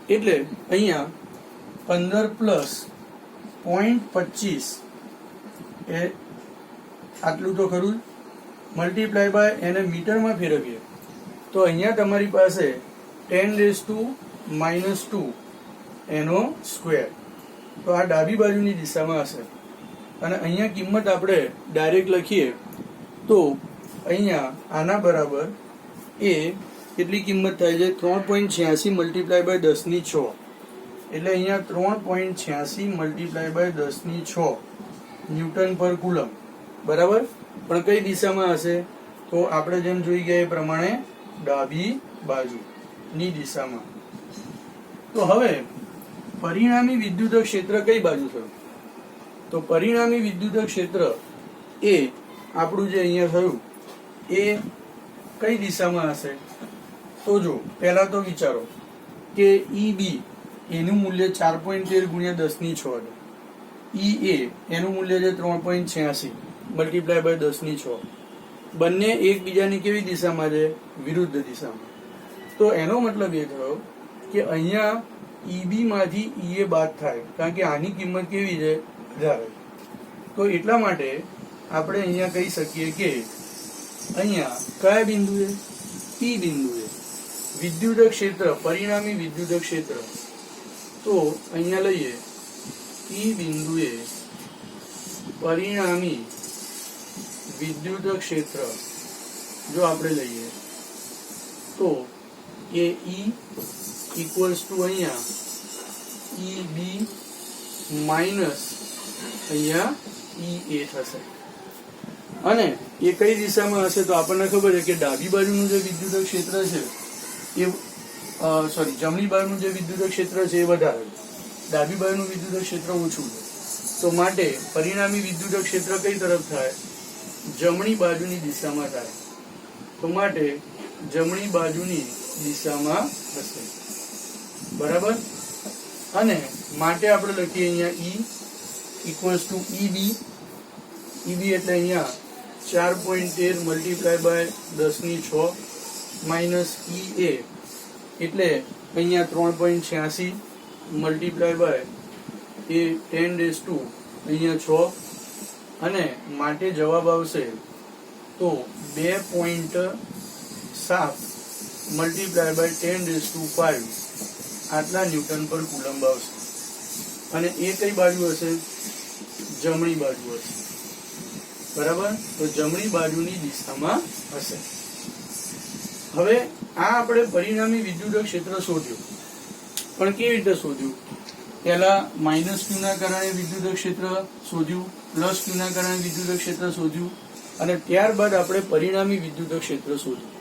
એટલે અહીંયા 15 પ્લસ 0.25 એ આટલું તો ખરું મલ્ટીપ્લાય બાય એને મીટરમાં ફેરવીએ તો અહીંયા તમારી પાસે 10⁻² એનો સ્ક્વેર. તો આ ડાબી બાજુની દિશામાં હશે અને અહીંયા કિંમત આપણે ડાયરેક્ટ લખીએ તો અહીંયા આના બરાબર એ કેટલી કિંમત થાય છે 3.86 મલ્ટીપ્લાય બાય 10⁶. એટલે અહીંયા 3.86 મલ્ટીપ્લાય બાય 10⁶ ન્યૂટન પર કુલમ. બરાબર. પણ કઈ દિશામાં હશે તો આપણે જેમ જોઈ ગયા એ પ્રમાણે ડાબી બાજુની દિશામાં. તો હવે પરિણામી વિદ્યુત ક્ષેત્ર કઈ બાજુ થયું તો પરિણામી વિદ્યુત ક્ષેત્ર એ આપણું જે અહીંયા થયું એ કઈ દિશામાં હશે તો જો પહેલા તો વિચારો કે EB એનું મૂલ્ય 4.13 ગુણ્યા 10⁶ છે. EA એનું મૂલ્ય છે 3.86 મલ્ટીપ્લાય બાય 10⁶. બંને એકબીજાની કેવી દિશામાં છે વિરુદ્ધ દિશામાં. તો એનો મતલબ એ થયો કે અહીંયા EB માંથી EA બાદ થાય કારણ કે આની કિંમત કેવી છે વધારે. તો એટલા માટે આપણે અહીંયા કહી શકીએ કે અહીંયા કયા બિંદુએ P બિંદુએ વિદ્યુત ક્ષેત્ર પરિણામી વિદ્યુત ક્ષેત્ર તો અહીંયા લઈએ P બિંદુએ પરિણામી વિદ્યુત ક્ષેત્ર જો આપણે લઈએ તો એ E ઇક્વલ્સ ટુ અહીંયા EB માઇનસ અહીંયા EA થશે. અને એ કઈ દિશામાં હશે તો આપણને ખબર છે કે ડાબી બાજુનું જે વિદ્યુત ક્ષેત્ર છે એ જમણી બાજુનું જે વિદ્યુત ક્ષેત્ર છે એ વધારે, ડાબી બાજુનું વિદ્યુત ક્ષેત્ર ઓછું છે. તો માટે પરિણામી વિદ્યુત ક્ષેત્ર કઈ તરફ થાય જમણી બાજુની દિશામાં થાય. તો માટે જમણી બાજુની દિશામાં હશે. બરાબર. અને માટે આપણે લખીએ અહીંયા E equals two EB. EB એટલે અહીંયા 4.13 મલ્ટીપ્લાય બાય 10⁶ માઇનસ EA એટલે અહીંયા 3.86 મલ્ટીપ્લાય બાય એ 10⁻² અહીંયા 6 અને માટે જવાબ આવશે તો 2.7 મલ્ટીપ્લાય બાય 10⁵ આટલા ન્યૂટન પર કુલમ્બ આવશે. અને એ કઈ બાજુ હશે જમણી બાજુ હશે. બરાબર. તો જમણી બાજુની દિશામાં હશે. હવે આ આપણે પરિણામી વિદ્યુત ક્ષેત્ર શોધ્યું. પણ કેવી રીતે શોધ્યું પહેલા -q ના કારણે વિદ્યુત ક્ષેત્ર શોધ્યું, +q ના કારણે વિદ્યુત ક્ષેત્ર શોધ્યું અને ત્યારબાદ આપણે પરિણામી વિદ્યુત ક્ષેત્ર શોધ્યું.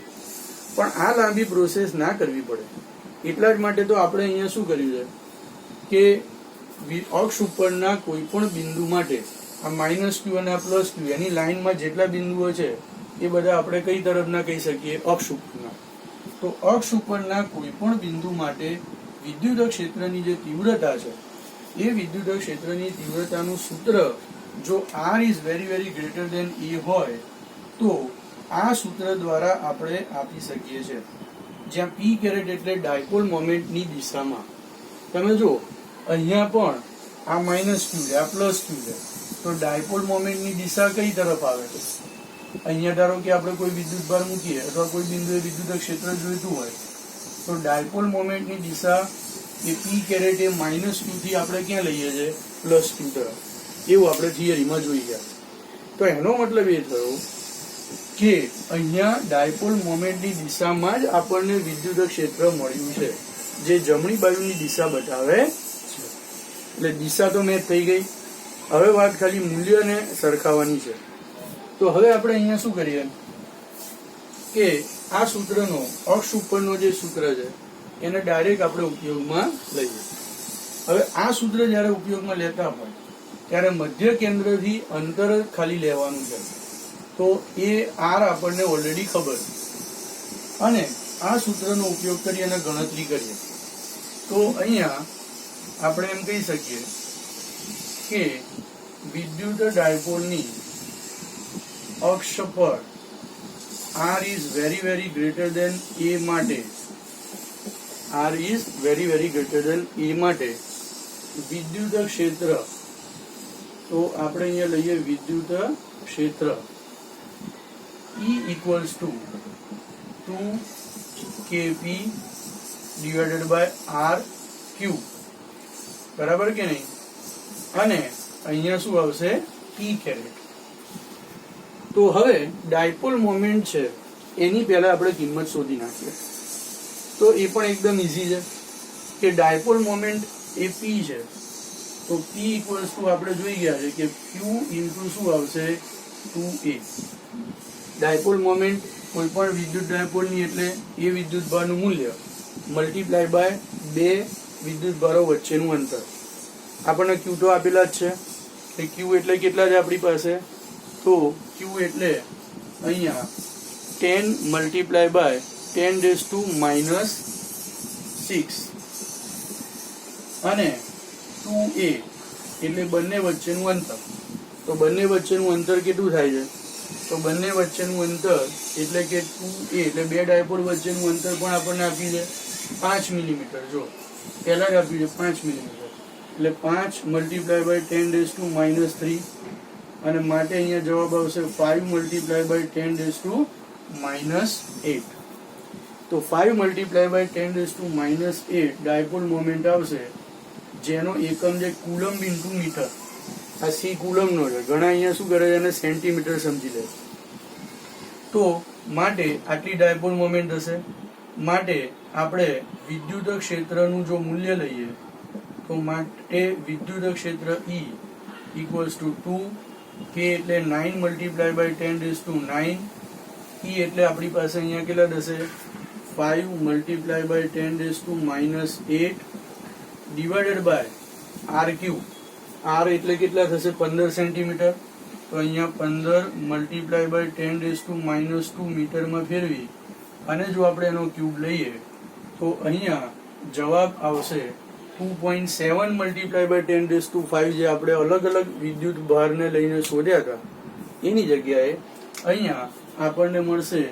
પણ આ લાંબી પ્રોસેસ ના કરવી પડે એટલા જ માટે તો આપણે અહીંયા શું કર્યું છે કે અક્ષ ઉપરના કોઈ પણ બિંદુ માટે આ -q અને આ +q એની લાઈનમાં જેટલા બિંદુઓ છે એ બધા આપણે કઈ તરફના કહી શકીએ અક્ષ ઉપરના. તો અક્ષ ઉપરના કોઈ પણ બિંદુ માટે વિદ્યુત ક્ષેત્રની જે તીવ્રતા છે એ વિદ્યુત ક્ષેત્રની તીવ્રતાનું સૂત્ર જો r is very very greater than a હોય તો આ સૂત્ર દ્વારા આપણે આપી શકીએ છીએ. જ્યાં p કેરેટ એટલે ડાયપોલ મોમેન્ટની દિશામાં. તમે જો અહીંયા પણ આ -q છે આ +q છે તો ડાયપોલ મોમેન્ટની દિશા કઈ તરફ આવે છે અહીંયા ધારો કે આપણે કોઈ વિદ્યુત ભાર મૂકીએ અથવા કોઈ બિંદુએ વિદ્યુત ક્ષેત્ર જોઈતું હોય તો ડાયપોલ મોમેન્ટની દિશા એ p કેરેટ એ -q થી આપણે ક્યાં લઈએ છીએ +q તરફ. એવું આપણે થિયરીમાં જોઈ ગયા. તો એનો મતલબ એ થયો કે અહીંયા ડાયપોલ મોમેન્ટની દિશામાં જ આપણને વિદ્યુત ક્ષેત્ર મળ્યું છે જે જમણી બાજુની દિશા બતાવે છે. એટલે દિશા તો મેચ થઈ ગઈ. હવે વાત ખાલી મૂલ્યને સરખાવવાની છે. તો હવે આપણે અહીંયા શું કરીએ કે આ સૂત્રનો અક્ષ ઉપરનો જે સૂત્ર છે એને ડાયરેક્ટ આપણે ઉપયોગમાં લઈએ. હવે આ સૂત્ર જ્યારે ઉપયોગમાં લેતા હોય ત્યારે મધ્ય કેન્દ્રથી અંતર ખાલી લેવાનું છે. તો એ r આપણને ઓલરેડી ખબર અને આ સૂત્રનો ઉપયોગ કરી અને ગણતરી કરીએ તો અહીંયા આપણે એમ કહી શકીએ કે વિદ્યુત ડાયપોલની અક્ષ પર r is very very greater than a માટે R is very very greater than A માટે વિદ્યુત ક્ષેત્ર, તો આપણે અહીંયા લઈએ વિદ્યુત ક્ષેત્ર E equals to 2kp divided by r cube, બરાબર કે નહીં? અને અહીંયા શું આવશે? P caret. તો હવે ડાયપોલ મોમેન્ટ છે એની પહેલા આપણે કિંમત શોધી નાખીએ. તો એ પણ એકદમ ઈઝી છે કે ડાયપોલ મોમેન્ટ એ પી છે, તો પી ઇક્વલ્સ ટુ આપણે જોઈ ગયા છે કે ક્યુ ઇન્ટુ શું આવશે? 2a. ડાયપોલ મોમેન્ટ કોઈ પણ વિદ્યુત ડાયપોલની એટલે એ વિદ્યુત ભારનું મૂલ્ય મલ્ટીપ્લાય બાય બે વિદ્યુત ભારો વચ્ચેનું અંતર. આપણને ક્યુ તો આપેલા જ છે, ક્યુ એટલે કેટલા છે આપણી પાસે? તો ક્યુ એટલે અહીંયા 10 મલ્ટીપ્લાય બાય 10⁻⁻6 અને 2a એટલે બંને વચ્ચેનું અંતર. તો બંને વચ્ચેનું અંતર કેટલું થાય છે? તો બંને વચ્ચેનું અંતર એટલે કે 2a એટલે બે ડાયપોલ વચ્ચેનું અંતર પણ આપણને આપ્યું છે 5 મિલીમીટર. જો પહેલા જ આપ્યું છે 5 મિલીમીટર, એટલે 5 મલ્ટીપ્લાય બાય 10⁻³ અને માટે અહીંયા જવાબ આવશે 5 મલ્ટીપ્લાય બાય 10⁻⁸. તો 5 મલ્ટીપ્લાય બાય 10⁻⁸ ડાયપોલ મોમેન્ટ આવશે, જેનો એકમ છે કુલમ્બ ઇન્ટુ મીટર. આ સી કુલમ્બનો છે, ઘણા અહીંયા શું કરે છે એને સેન્ટીમીટર સમજી લે. તો માટે આટલી ડાયપોલ મોમેન્ટ હશે. માટે આપણે વિદ્યુત ક્ષેત્રનું જો મૂલ્ય લઈએ તો માટે વિદ્યુત ક્ષેત્ર E ઇક્વલ્સ ટુ 2k એટલે 9 મલ્ટીપ્લાય બાય 10⁹. E એટલે આપણી પાસે અહીંયા કેટલા થશે? 5 multiply by 10⁻⁸ divided by r cube. R એટલે કેટલા થશે? 15 સેન્ટીમીટર. તો અહીંયા 15 મલ્ટીપ્લાય બાય 10⁻² મીટરમાં ફેરવી અને જો આપણે એનો ક્યુબ લઈએ તો અહીંયા જવાબ આવશે 2.7 મલ્ટીપ્લાય બાય 10⁵, જે આપણે અલગ અલગ વિદ્યુત ભારને લઈને શોધ્યા હતા એની જગ્યાએ અહીંયા આપણને મળશે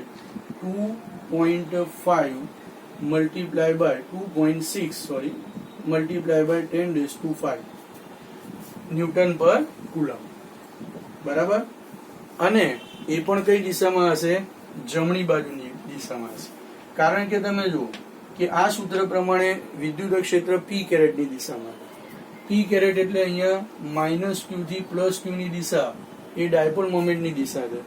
2.5 multiply by 2.6 multiply by 10⁵ newton per coulomb. બરાબર? અને એ પણ કઈ દિશામાં હશે? જમણી બાજુની દિશામાં હશે. કારણ કે તમે જુઓ કે આ સૂત્ર પ્રમાણે વિદ્યુત ક્ષેત્ર પી કેરેટની દિશામાં. પી કેરેટ એટલે અહીંયા -q થી +q ની દિશા એ ડાયપોલ મોમેન્ટની દિશા છે,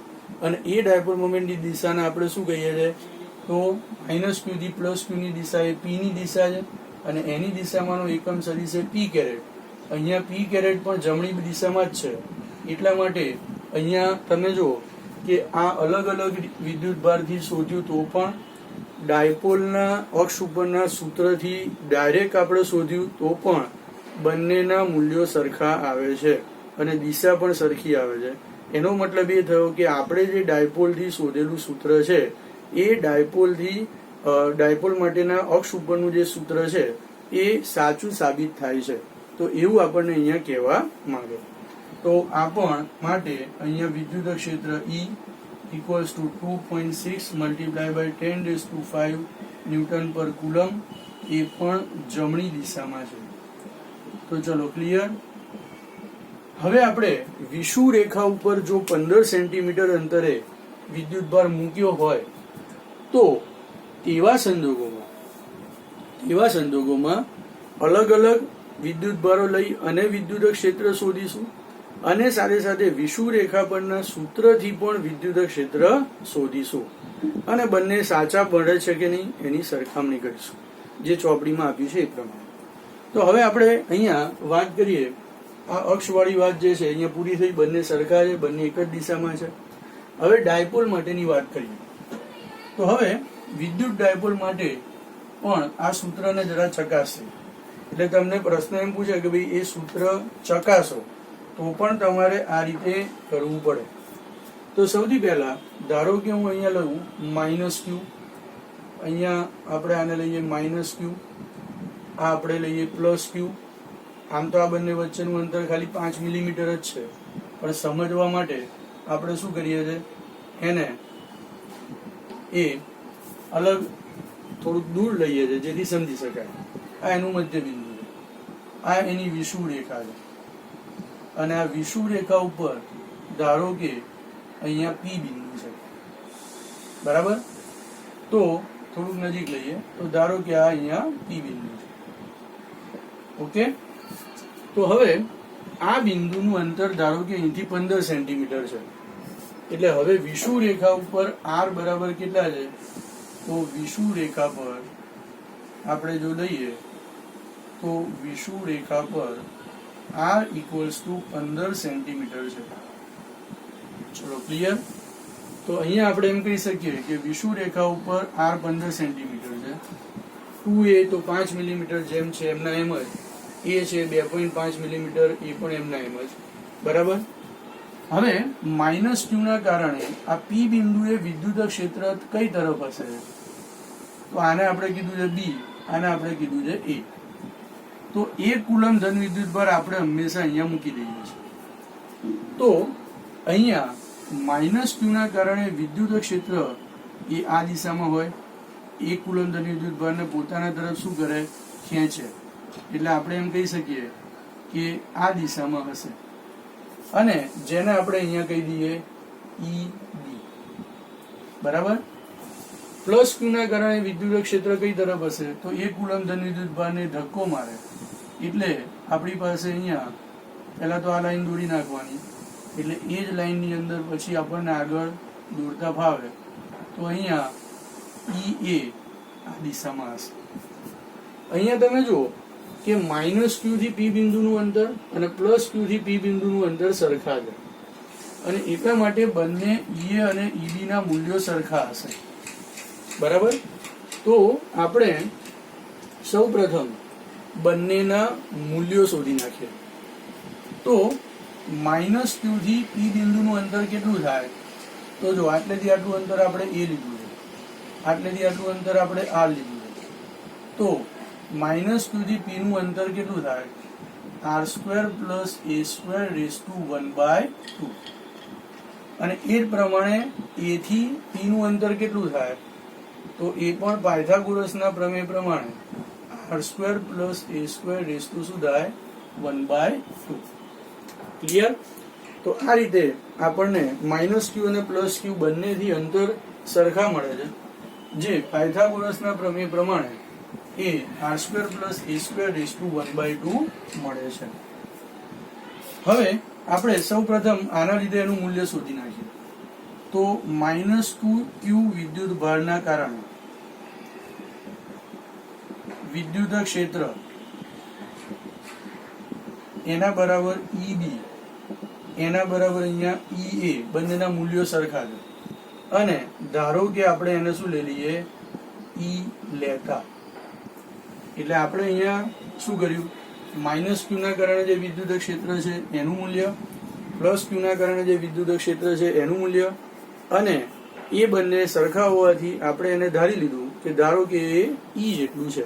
અને એ ડાયપોલ મોમેન્ટની દિશાને આપણે શું કહીએ છીએ? તો -q થી +q ની દિશા એ p ની દિશા છે, અને એની દિશામાંનો એકમ સદિશ છે પી કેરેટ. અહીંયા પી કેરેટ પણ જમણી દિશામાં જ છે. એટલા માટે અહીંયા તમે જુઓ કે આ અલગ અલગ વિદ્યુત ભારથી શોધ્યું તો પણ ડાયપોલના અક્ષ ઉપરના સૂત્રથી ડાયરેક્ટ આપણે શોધ્યું તો પણ બંનેના મૂલ્યો સરખા આવે છે અને દિશા પણ સરખી આવે છે. એનો મતલબ એ થયો કે આપણે જે ડાયપોલથી શોધેલું સૂત્ર છે એ ડાયપોલ માટેના અક્ષ ઉપરનું જે સૂત્ર છે એ સાચું સાબિત થાય છે. તો એવું આપણને અહીંયા કહેવા માંગે. તો આ પણ માટે અહીંયા વિદ્યુત ક્ષેત્ર E equals to 2.6 multiply by 10⁵ newton per coulomb એ પણ જમણી દિશામાં છે. તો ચલો ક્લિયર. હવે આપણે વિષુવ રેખા ઉપર જો 15 સેન્ટીમીટર અંતરે વિદ્યુત ભાર મૂક્યો હોય તો તેવા સંજોગોમાં અલગ અલગ વિદ્યુત ભારો લઈ અને વિદ્યુત ક્ષેત્ર શોધીશું, અને સાથે સાથે વિષુવ રેખા પરના સૂત્રથી પણ વિદ્યુત ક્ષેત્ર શોધીશું, અને બંને સાચા પડે છે કે નહીં એની સરખામણી કરીશું જે ચોપડીમાં આપ્યું છે એ પ્રમાણે. તો હવે આપણે અહીંયા વાત કરીએ, આ અક્ષવાળી વાત જે છે અહીંયા પૂરી થઈ, બંને સરખા છે, બંને એક જ દિશામાં છે. હવે ડાયપોલ માટેની વાત કરીએ. તો હવે વિદ્યુત ડાયપોલ માટે પણ આ સૂત્રને જરા ચકાસશે. એટલે તમને પ્રશ્ન એમ પૂછે કે ભાઈ એ સૂત્ર ચકાસો, તો પણ તમારે આ રીતે કરવું પડે. તો સૌથી પહેલા ધારો કે હું અહીંયા લઉં -q, અહીંયા આપણે આને લઈએ -q, આ આપણે લઈએ +q. આમ તો આ બંને વચ્ચેનું અંતર ખાલી 5 મિલીમીટર જ છે, પણ સમજવા માટે આપણે શું કરીએ છીએ એને એ અલગ થોડુંક દૂર લઈએ છીએ જેથી સમજી શકાય. આ એનું મધ્ય બિંદુ છે, આ એની વિષુવ રેખા છે, અને આ વિષુવ રેખા ઉપર ધારો કે અહીંયા પી બિંદુ છે, બરાબર. તો થોડુંક નજીક લઈએ તો ધારો કે આ અહીંયા પી બિંદુ છે. ઓકે, તો હવે આ બિંદુનું અંતર ધારો કે અહીંથી 15 સેન્ટીમીટર છે. એટલે હવે વિષુવ રેખા ઉપર આર બરાબર કેટલા છે? તો વિષુવ રેખા પર આપણે જો લઈએ તો વિષુવ રેખા પર આર ઇક્વલ્સ ટુ 15 સેન્ટીમીટર છે. ચલો ક્લિયર. તો અહીંયા આપણે એમ કહી શકીએ કે વિષુવ રેખા ઉપર આર 15 સેન્ટીમીટર છે. 2a તો 5 મિલીમીટર જેમ છે એમના એમ જ, એ છે 2.5 મિલીમીટર, એ પણ એમના એમ જ, બરાબર. હવે -q ના કારણે આ પી બિંદુએ વિદ્યુત ક્ષેત્ર કઈ તરફ હશે? તો આને આપણે કીધું છે બી, આને આપણે કીધું છે એ. તો 1 કુલમ ધન વિદ્યુત ભાર આપણે હંમેશા અહીંયા મૂકી દઈએ છીએ. તો અહીંયા -q ના કારણે વિદ્યુત ક્ષેત્ર એ આ દિશામાં હોય, 1 કુલમ ધન વિદ્યુત ભારને પોતાના તરફ શું કરે? ખેંચે. એટલે આપણે એમ કહી શકીએ કે આ દિશામાં હશે, અને જેને આપણે અહીંયા કહી દઈએ ઈ બી, બરાબર. +q ના કારણે વિદ્યુત ક્ષેત્ર કઈ તરફ હશે? તો 1 કુલમ ધન વિદ્યુત ભારને ધક્કો મારે એટલે આપણી પાસે અહીંયા પહેલા તો આ લાઈન દોરી નાખવાની, એટલે એ જ લાઈનની અંદર પછી આપણને આગળ દોરતા ફાવે. તો અહીંયા ઈ એ આ દિશામાં હશે. અહીંયા તમે જુઓ કે -q થી પી બિંદુનું અંતર અને +q થી પી બિંદુનું અંતર સરખા છે, અને એટલા માટે બંને ઈએ અને ઈબી ના મૂલ્યો સરખા હશે, બરાબર. તો આપણે સૌ પ્રથમ બંનેના મૂલ્યો શોધી નાખીએ. તો -q થી પી બિંદુનું અંતર કેટલું થાય? તો જો આટલેથી આટલું અંતર આપણે એ લીધું છે, આટલેથી આટલું અંતર આપણે આર લીધું છે. તો -q થી p નું અંતર કેટલું થાય? r² + a² / 1/2. અને એ જ પ્રમાણે a થી p નું અંતર કેટલું થાય? તો એ પણ પાયથાગોરસના પ્રમેય પ્રમાણે r² + a² શું થાય? 1/2. ક્લિયર. તો આ રીતે આપણને -q અને +q બંનેથી અંતર સરખા મળે છે, જે પાયથાગોરસના પ્રમેય પ્રમાણે એ r² + a² 1/2 મળે છે. હવે આપણે સૌ પ્રથમ આના લીધે એનું મૂલ્ય શોધી નાખીએ. તો -q વિદ્યુત ભારના કારણે વિદ્યુત ક્ષેત્ર એના બરાબર ઈબી, એના બરાબર અહીંયા ઈએ, બંનેના મૂલ્યો સરખા છે. અને ધારો કે આપણે એને શું લઈ લઈએ? ઈ લેતા. એટલે આપણે અહીંયા શું કર્યું? -q ના કારણે જે વિદ્યુત ક્ષેત્ર છે એનું મૂલ્ય, +q ના કારણે જે વિદ્યુત ક્ષેત્ર છે એનું મૂલ્ય, અને એ બંને સરખા હોવાથી આપણે એને ધારી લીધું કે ધારો કે એ ઈ જેટલું છે.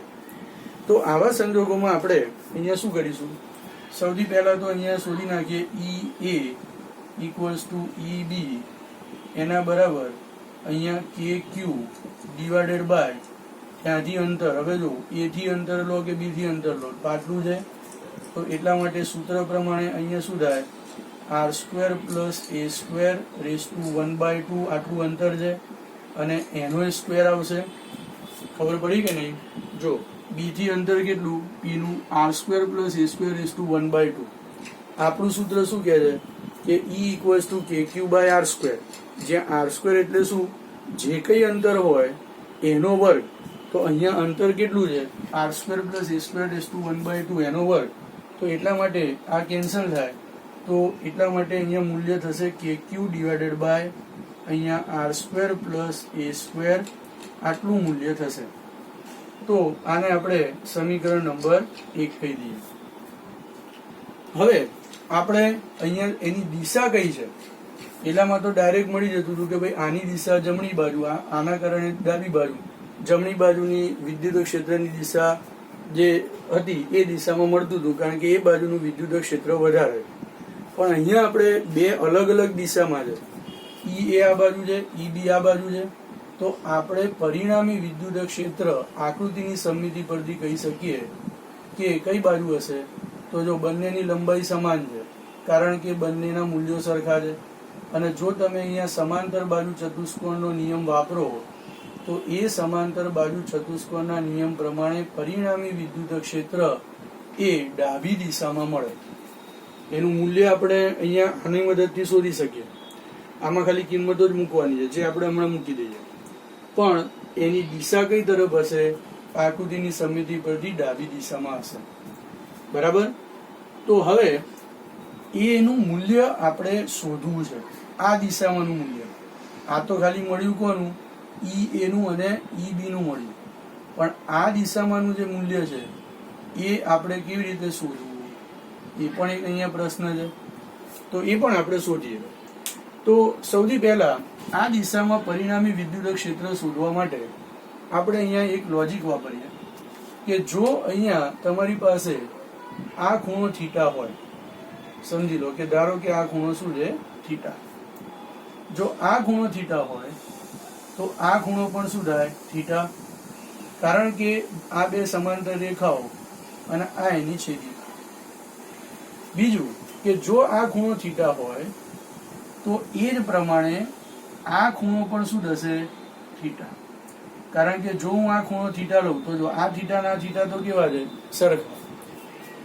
તો આવા સંજોગોમાં આપણે અહીંયા શું કરીશું? સૌથી પહેલા તો અહીંયા શોધી નાખીએ ઈ એ ઇક્વલ્સ ટુ ઈ બી, એના બરાબર અહીંયા કે ક્યુ ડિવાઇડેડ બાય ત્યાંથી અંતર. હવે જો એ થી અંતર લો કે બી થી અંતર લો, આટલું છે. તો એટલા માટે સૂત્ર પ્રમાણે અહીંયા શું થાય? r² + a² 1/2 આટલું અંતર છે, અને એનો સ્ક્વેર આવશે. ખબર પડી કે નહીં? જો બી થી અંતર કેટલું? પી નું r² + a² 1/2. આપણું સૂત્ર શું કહે છે? કે E = kq/r², જ્યાં r² એટલે શું? જે કઈ અંતર હોય એનો વર્ગ. તો અહીંયા અંતર કેટલું છે? r² + a² 1/2 એનો વર્ગ. તો એટલા માટે આ કેન્સલ થાય. તો એટલા માટે અહીંયા મૂલ્ય થશે kq / અહીંયા r² + a² આટલું મૂલ્ય થશે. તો આને આપણે સમીકરણ નંબર 1 કહી દઈએ. હવે આપણે અહીંયા એની દિશા કઈ છે? એટલામાં તો ડાયરેક્ટ મળી જતું હતું કે ભાઈ આની દિશા જમણી બાજુ, આના કારણે ડાબી બાજુ. જમણી બાજુની વિદ્યુત ક્ષેત્રની દિશા જે હતી એ દિશામાં મળતું હતું, કારણ કે એ બાજુનું વિદ્યુત ક્ષેત્ર વધારે. પણ અહીંયા આપણે બે અલગ અલગ દિશામાં છે. ઈ એ આ બાજુ છે, ઈ બી આ બાજુ છે. તો આપણે પરિણામી વિદ્યુત ક્ષેત્ર આકૃતિની સમમિતિ પરથી કહી શકીએ કે કઈ બાજુ હશે. તો જો બંનેની લંબાઈ સમાન છે, કારણ કે બંનેના મૂલ્યો સરખા છે. અને જો તમે અહીંયા સમાંતર બાજુ ચતુષ્કોણનો નિયમ વાપરો તો એ સમાંતર બાજુ ચતુષ્કોણના નિયમ પ્રમાણે પરિણામી વિદ્યુત ક્ષેત્ર એ ડાબી દિશામાં મળે. એનું મૂલ્ય આપણે અહીંયા આની મદદથી શોધી શકીએ. આમાં ખાલી કિંમતો જ મૂકવાની છે, જે આપણે હમણાં મૂકી દઈએ. પણ એની દિશા કઈ તરફ હશે? આકૃતિની સમમિતિ પરથી ડાબી દિશામાં હશે. બરાબર. તો હવે એનું મૂલ્ય આપણે શોધવું છે. આ દિશામાંનું મૂલ્ય, આ તો ખાલી મળ્યું કોનું? ઈ એનું અને ઈ બી નું મળ્યું. પણ આ દિશામાંનું જે મૂલ્ય છે એ આપણે કેવી રીતે શોધવું, એ પણ એક અહીંયા પ્રશ્ન છે. તો એ પણ આપણે શોધીએ. તો સૌથી પહેલા આ દિશામાં પરિણામી વિદ્યુત ક્ષેત્ર શોધવા માટે આપણે અહીંયા એક લોજિક વાપરીએ કે જો અહીંયા તમારી પાસે આ ખૂણો થીટા હોય, સમજી લો કે ધારો કે આ ખૂણો શું છે? થીટા. જો આ ખૂણો થીટા હોય તો આ ખૂણો પણ શું થાય? થીટા. કારણ કે આ બે સમાંતર રેખાઓ અને આ એની છેદિકા. બીજું કે જો આ ખૂણો થીટા હોય તો એ જ પ્રમાણે આ ખૂણો પણ શું થશે? થીટા. કારણ કે જો હું આ ખૂણો થીટા લઉં તો જો આ થીટા ના થીટા તો કેવા છે? સરખા.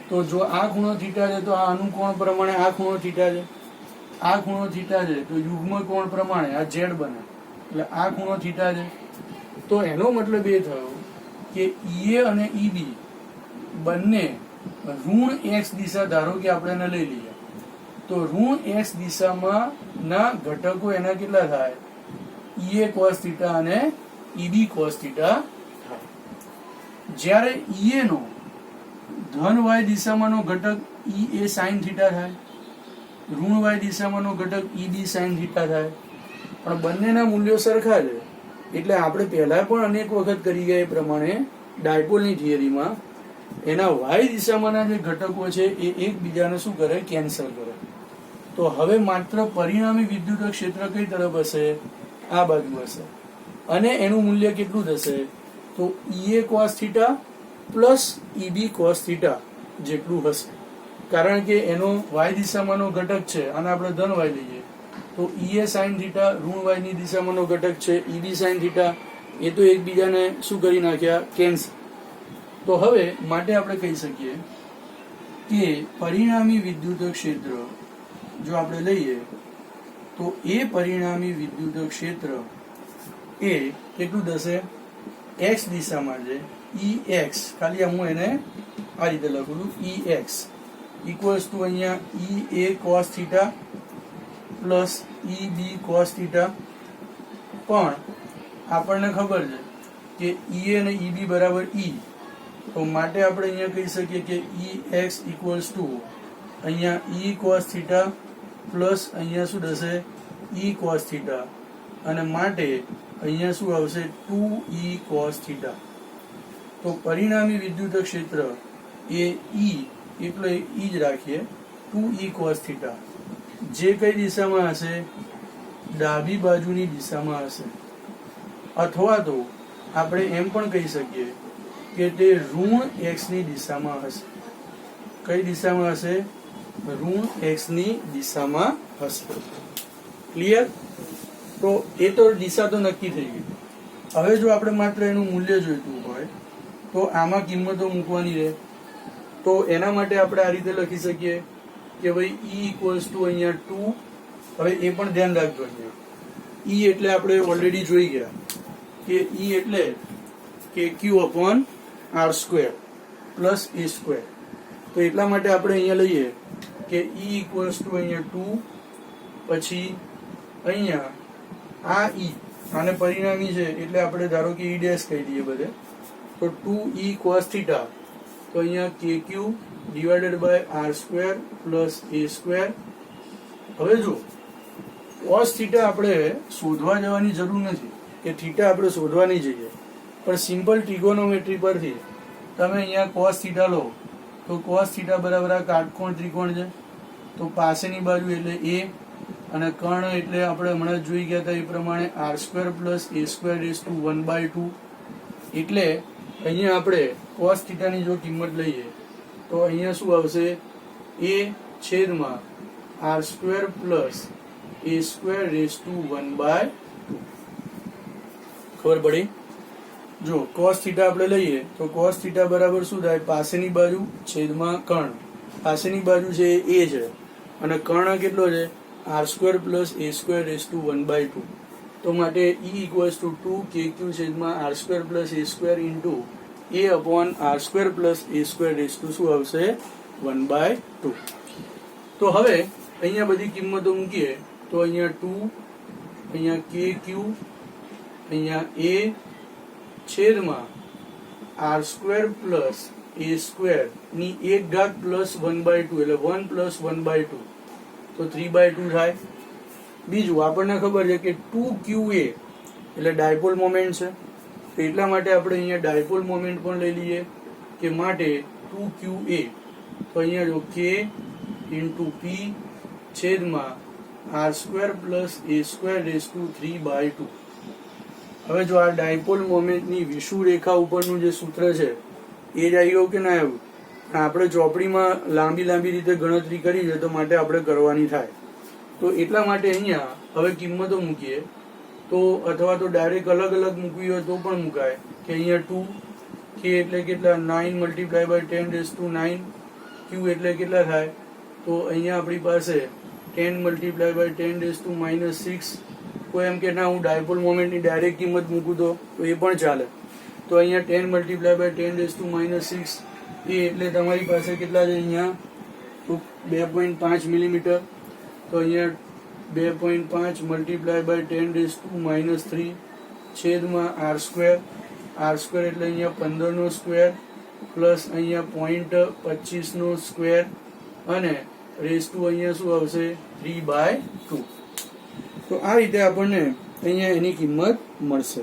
તો જો આ ખૂણો થીટા છે તો આ અનુકોણ પ્રમાણે આ ખૂણો થીટા છે. આ ખૂણો થીટા છે તો યુગ્મ કોણ પ્રમાણે આ ઝેડ બને, એટલે આ ખૂણો થીટા છે. તો એનો મતલબ એ થયો કે ઈએ અને ઈબી બંને ઋણ એક્સ દિશા, ધારો કે આપણે એને લઈ લઈએ તો ઋણ એક્સ દિશામાં ના ઘટકો એના કેટલા થાય? ઈએ કોસ થીટા અને ઈબી કોસ થીટા થાય. જ્યારે ઈએ નો ધન વાય દિશામાંનો ઘટક ઈ એ સાઇન થીટા થાય, ઋણ વાય દિશામાંનો ઘટક ઈ બી સાઇન થીટા થાય. પણ બંનેના મૂલ્યો સરખા છે, એટલે આપણે પહેલા પણ અનેક વખત કરી ગયા એ પ્રમાણે ડાયપોલની થિયરીમાં એના વાય દિશામાંના જે ઘટકો છે એ એકબીજાને શું કરે? કેન્સલ કરે. તો હવે માત્ર પરિણામી વિદ્યુત ક્ષેત્ર કઈ તરફ હશે? આ બાજુ હશે. અને એનું મૂલ્ય કેટલું થશે? તો E A cos theta plus E B cos theta જેટલું હશે. કારણ કે એનો વાય દિશામાંનો ઘટક છે અને આપણે ધન વાય લઈએ તો ઈએ સાઇન થીટા, ઋણ વાય ની દિશામાંનો ઘટક છે ઈબી સાઇન થીટા, એ તો એકબીજાને શું કરી નાખ્યા? કેન્સલ. તો હવે માટે આપણે કહી શકીએ કે પરિણામી વિદ્યુત ક્ષેત્ર જો આપણે લઈએ તો એ પરિણામી વિદ્યુત ક્ષેત્ર એ કેટલું થશે? એક્સ દિશામાં છે ઈ એક્સ, ખાલી હું એને આ રીતે લખું છું, ઈ એક્સ ઇક્વલ્સ ટુ અહીંયા ઈ એ કોસ થીટા પ્લસ ઈ બી કોસ થીટા. પણ આપણને ખબર છે કે ઈ એ અને ઈ બી બરાબર ઈ, તો માટે આપણે અહીંયા કહી શકીએ કે ઈ એક્સ ઇક્વલ્સ ટુ અહીંયા ઈ કોસ થીટા પ્લસ અહીંયા શું થશે? ઈ કોસ થીટા. અને માટે અહીંયા શું આવશે? 2e cos theta. તો પરિણામી વિદ્યુત ક્ષેત્ર એ ઈ એટલે ઈ જ રાખીએ, 2e કોસ થીટા, જે કઈ દિશામાં હશે? ડાબી બાજુની દિશામાં હશે. અથવા તો આપણે એમ પણ કહી શકીએ કે તે ઋણ એક્સ ની દિશામાં હશે. કઈ દિશામાં હશે? ઋણ એક્સ ની દિશામાં હશે. ક્લિયર? તો એ તો દિશા તો નક્કી થઈ ગઈ. હવે જો આપણે માત્ર એનું મૂલ્ય જોઈતું હોય તો આમાં કિંમતો મૂકવાની રહે. તો એના માટે આપણે આ રીતે લખી શકીએ કે ભાઈ ઈ ઇક્વલ્સ ટુ અહીંયા 2. હવે એ પણ ધ્યાન રાખજો, અહીંયા ઈ એટલે આપણે ઓલરેડી જોઈ ગયા કે ઈ એટલે કે ક્યુ upon R square plus A square. તો એટલા માટે આપણે અહીંયા લઈએ કે ઈ ઇક્વલ્સ ટુ અહીંયા 2, પછી અહીંયા આ ઈ આને પરિણામી છે એટલે આપણે ધારો કે ઈ ડેશ કહી દઈએ બધે, તો 2e cos થીટા, તો અહીંયા kq divided by R square plus A square. હવે જો cos થીટા આપણે શોધવા જવાની જરૂર નથી કે થીટા આપણે શોધવા નહીં જઈએ, પણ સિમ્પલ ટ્રિગોનોમેટ્રી પરથી તમે અહીંયા cos થીટા લો તો cos થીટા બરાબર આ કાટકોણ ત્રિકોણ છે, તો પાસેની બાજુ એટલે a અને કર્ણ એટલે આપણે હમણાં જોઈ ગયા હતા એ પ્રમાણે r² plus a² raise two 1/2. એટલે અહીંયા આપણે cos થીટાની જો કિંમત લઈએ તો અહીંયા શું આવશે, a છેદમાં r² plus a² raise two 1/2. ખબર પડી? જો cos થીટા આપણે લઈએ તો cos થીટા બરાબર શું થાય, પાસેની બાજુ છેદમાં કર્ણ. પાસેની બાજુ છે એ છે અને કર્ણ કેટલો છે, r² plus a² raise two 1/2. તો માટે e ઇક્વલ્સ ટુ 2kq છેદમાં r² plus a² into a upon r² plus a² raise to શું આવશે, 1/2. તો હવે અહીંયા બધી કિંમતો મૂકીએ તો અહીંયા 2, અહીંયા kq, અહીંયા a છેદમાં r² પ્લસ a² ની 1 ઘાત પ્લસ 1/2 એટલે 1 પ્લસ 1/2 તો 3/2 થાય. બીજું આપણને ખબર છે કે 2qa એટલે ડાયપોલ મોમેન્ટ છે, તો એટલા માટે આપણે અહીંયા ડાયપોલ મોમેન્ટ પણ લઈ લઈએ કે માટે 2qa. તો અહીંયા જો k ઇન્ટુ p છેદમાં r² plus a² raise two 3/2. હવે જો આ ડાયપોલ મોમેન્ટની વિષુવ રેખા ઉપરનું જે સૂત્ર છે એ જ આવી ગયું કે ના આવ્યું? આપણે ચોપડીમાં લાંબી રીતે ગણતરી કરી છે તો માટે આપણે કરવાની થાય. તો એટલા માટે અહીંયા હવે કિંમતો મૂકીએ તો, અથવા તો ડાયરેક્ટ અલગ મૂકવી હોય તો પણ મુકાય કે અહીંયા 2 k એટલે કેટલા, 9 multiply by 10 raise to 9. q એટલે કેટલા થાય, તો અહીંયા આપણી પાસે 10 મલ્ટીપ્લાય બાય 10 રેઝ ટુ -6. કોઈ એમ કે ના હું ડાયપોલ મોમેન્ટની ડાયરેક્ટ કિંમત મૂકું તો એ પણ ચાલે. તો અહીંયા 10 મલ્ટીપ્લાય બાય 10 રેઝ ટુ -6 એ એટલે તમારી પાસે કેટલા છે અહીંયા, તો 2.5 મિલીમીટર. તો અહીંયા 2.5 મલ્ટીપ્લાય બાય 10 રેઝ ટુ -3 છેદમાં r². r² એટલે અહીંયા 15નો સ્ક્વેર પ્લસ અહીંયા 0.25નો સ્ક્વેર અને રેઝ ટુ અહીંયા શું આવશે, 3/2. તો આ રીતે આપણને અહીંયા એની કિંમત મળશે.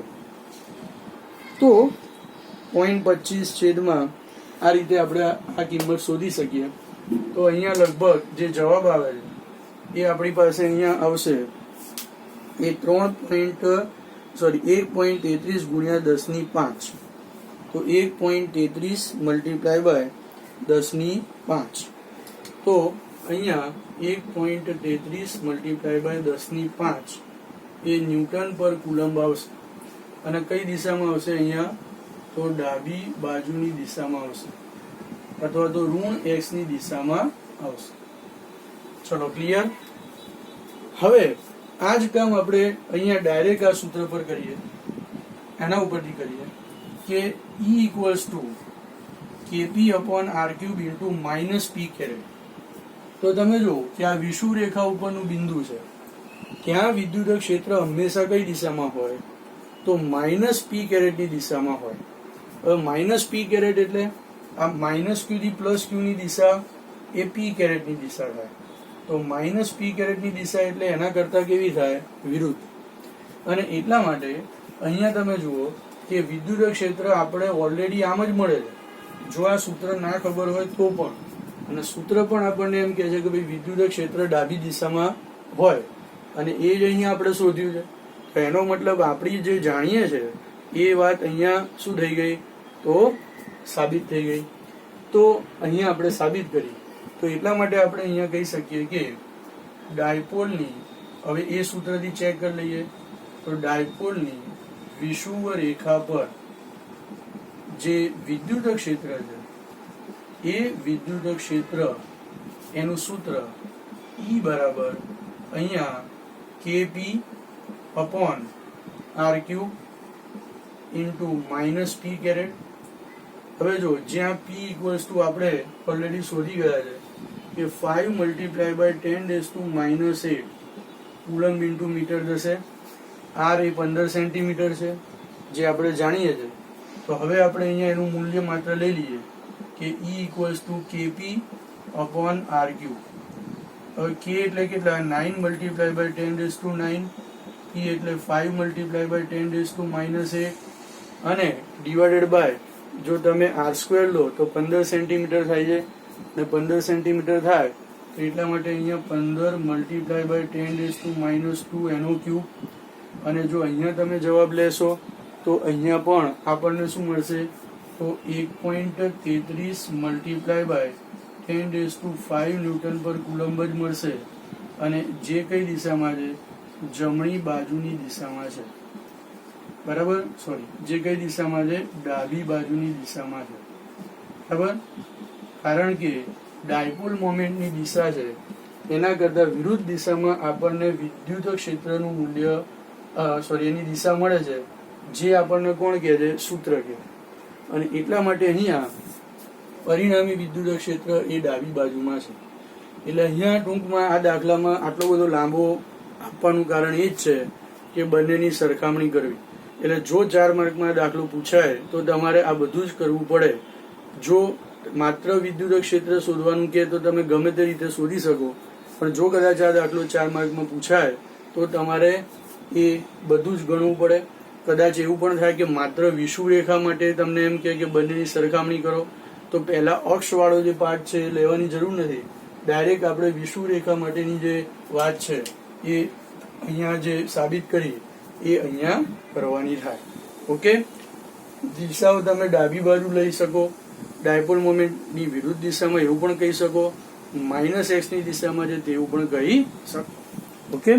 તો 0.25 છેદમાં આ રીતે આપણે આ કિંમત શોધી શકીએ. તો અહીંયા લગભગ જે જવાબ આવે છે એ આપણી પાસે અહીંયા આવશે એ 1.33 ગુણ્યા 10⁵. તો 1.33 મલ્ટીપ્લાય બાય 10⁵. તો અહીંયા 1.33 multiply by 10⁵ A newton per coulomb આવશે. અને કઈ દિશામાં આવશે અહીંયા, તો ડાબી બાજુની દિશામાં આવશે અથવા તો ઋણ x ની દિશામાં આવશે. ચલો ક્લિયર? હવે આ જ કામ આપણે અહીંયા ડાયરેક્ટ આ સૂત્ર પર કરીએ, એના ઉપરથી કરીએ કે e equals two kp upon r³ into -p². તો તમે જો કે આ વિષુવ રેખા ઉપરનું બિંદુ છે, ત્યાં વિદ્યુત ક્ષેત્ર હંમેશા કઈ દિશામાં હોય, તો -p² ની દિશામાં હોય. હવે -p² એટલે આ -q થી +q ની દિશા એ p² ની દિશા થાય. તો -p² ની દિશા એટલે એના કરતા કેવી થાય, વિરુદ્ધ. અને એટલા માટે અહીંયા તમે જુઓ કે વિદ્યુત ક્ષેત્ર આપણે ઓલરેડી આમ જ મળે છે. જો આ સૂત્ર ના ખબર હોય તો પણ, અને સૂત્ર પણ આપણને એમ કહે છે કે ભાઈ વિદ્યુત ક્ષેત્ર ડાબી દિશામાં હોય અને એ જ અહીંયા આપણે શોધ્યું છે. તો એનો મતલબ આપણી જે જાણીએ છે એ વાત અહીંયા શું થઈ ગઈ, તો સાબિત થઈ ગઈ. તો અહીંયા આપણે સાબિત કરી. તો એટલા માટે આપણે અહીંયા કહી શકીએ કે ડાયપોલની, હવે એ સૂત્રથી ચેક કરી લઈએ તો ડાયપોલની વિષુવ રેખા પર જે વિદ્યુત ક્ષેત્ર છે એ વિદ્યુત ક્ષેત્ર એનું સૂત્ર E બરાબર અહીંયા kp upon r³ into -p². હવે જો જ્યાં p ઇક્વલ્સ ટુ આપણે ઓલરેડી શોધી ગયા છે કે 5 multiply by 10⁻⁸ coulomb into metre થશે. r એ 15 સેન્ટીમીટર છે જે આપણે જાણીએ છીએ. તો હવે આપણે અહીંયા એનું મૂલ્ય માત્ર લઈ લઈએ કે E equals two kp upon r³. હવે k એટલે કેટલા, 9 મલ્ટીપ્લાય બાય 10⁹, p એટલે 5 મલ્ટીપ્લાય બાય 10⁻⁸ અને ડિવાઇડેડ બાય, જો તમે r² લો તો 15 સેન્ટીમીટર થાય છે, અને 15 સેન્ટીમીટર થાય તો એટલા માટે અહીંયા 15 મલ્ટીપ્લાય બાય 10⁻² એનો ક્યુબ. અને જો અહીંયા તમે જવાબ લેશો તો અહીંયા પણ આપણને શું મળશે? તો 1.33 multiply by 10⁵ newton per coulomb જ મળશે. અને જે કઈ દિશામાં છે? જમણી બાજુની દિશામાં છે. બરાબર, સોરી, જે કઈ દિશામાં છે? ડાબી બાજુની દિશામાં છે. બરાબર, કારણ કે ડાયપોલ મોમેન્ટની દિશા છે એના કરતા વિરુદ્ધ દિશામાં આપણને વિદ્યુત ક્ષેત્રનું મૂલ્ય એની દિશા મળે છે, જે આપણને કોણ કહે છે? સૂત્ર કહે. અને એટલા માટે અહીંયા પરિણામી વિદ્યુત ક્ષેત્ર એ ડાબી બાજુમાં છે. એટલે અહીંયા ટૂંકમાં આ દાખલામાં આટલો બધો લાંબો આપવાનું કારણ એ જ છે કે બંનેની સરખામણી કરવી. એટલે જો 4 માર્કમાં દાખલો પૂછાય તો તમારે આ બધું જ કરવું પડે. જો માત્ર વિદ્યુત ક્ષેત્ર શોધવાનું કે તો તમે ગમે તે રીતે શોધી શકો, પણ જો કદાચ આ દાખલો 4 માર્કમાં પૂછાય તો તમારે એ બધું જ ગણવું પડે. કદાચ એવું પણ થાય કે માત્ર વિષુવરેખા માટે તમને એમ કે બંનેની સરખામણી કરો, તો પહેલા અક્ષવાળો જે પાર્ટ છે એ લેવાની જરૂર નથી. ડાયરેક્ટ આપણે વિષુવરેખા માટેની જે વાત છે એ અહીંયા જે સાબિત કરી એ અહીંયા કરવાની થાય. ઓકે, દિશાઓ તમે ડાબી બાજુ લઈ શકો, ડાયપોલ મોમેન્ટની વિરુદ્ધ દિશામાં એવું પણ કહી શકો, -x ની દિશામાં છે તેવું પણ કહી શકો. ઓકે.